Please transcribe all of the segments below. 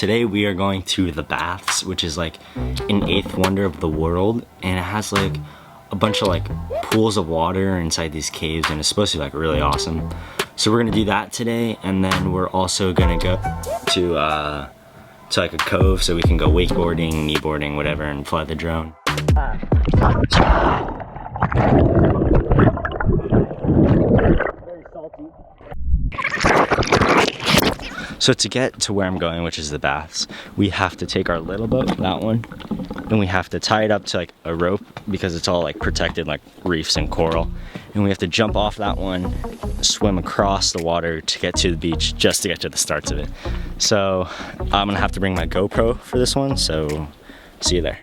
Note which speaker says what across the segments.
Speaker 1: today we are going to the baths, which is like an eighth wonder of the world, and it has like a bunch of like pools of water inside these caves, and it's supposed to be like really awesome. So we're gonna do that today, and then we're also gonna go to like a cove so we can go wakeboarding, kneeboarding, whatever, and fly the drone. Very salty. So to get to where I'm going, which is the baths, we have to take our little boat, that one, and we have to tie it up to like a rope because it's all like protected, like reefs and coral. And we have to jump off that one, swim across the water to get to the beach, just to get to the starts of it. So I'm gonna have to bring my GoPro for this one, so see you there.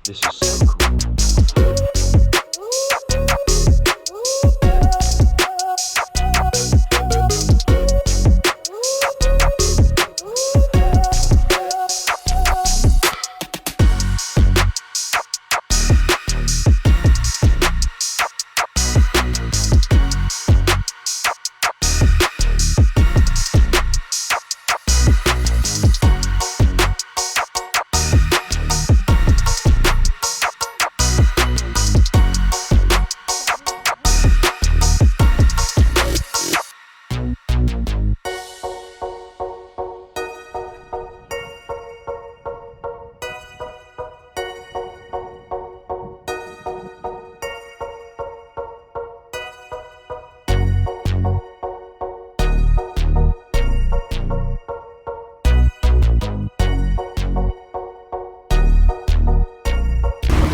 Speaker 1: This is so cool.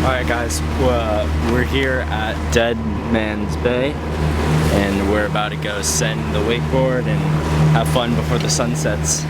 Speaker 1: Alright guys, we're here at Dead Man's Bay, and we're about to go send the wakeboard and have fun before the sun sets.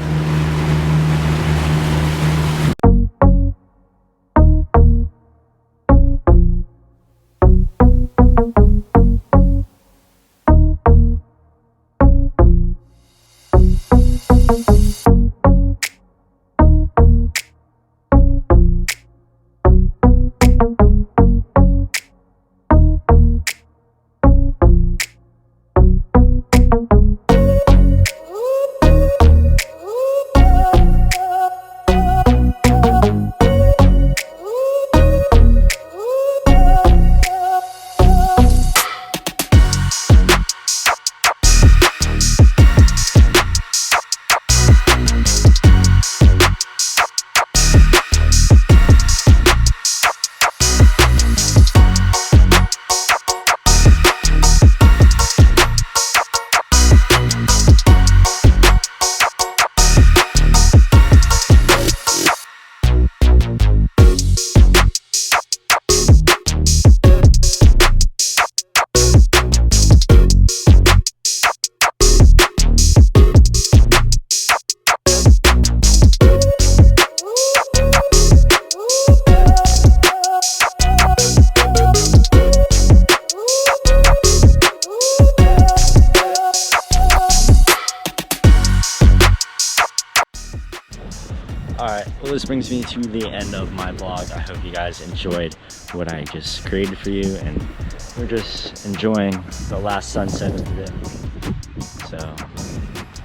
Speaker 1: Alright, well this brings me to the end of my vlog. I hope you guys enjoyed what I just created for you, and we're just enjoying the last sunset of the day. So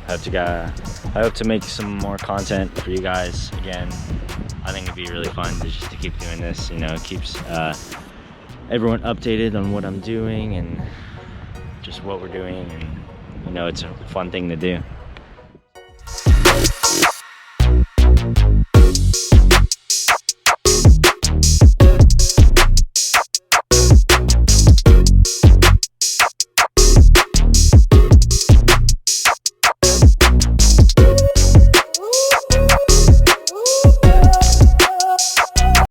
Speaker 1: I hope to make some more content for you guys again. I think it'd be really fun just to keep doing this, you know, it keeps everyone updated on what I'm doing and just what we're doing, and you know, it's a fun thing to do.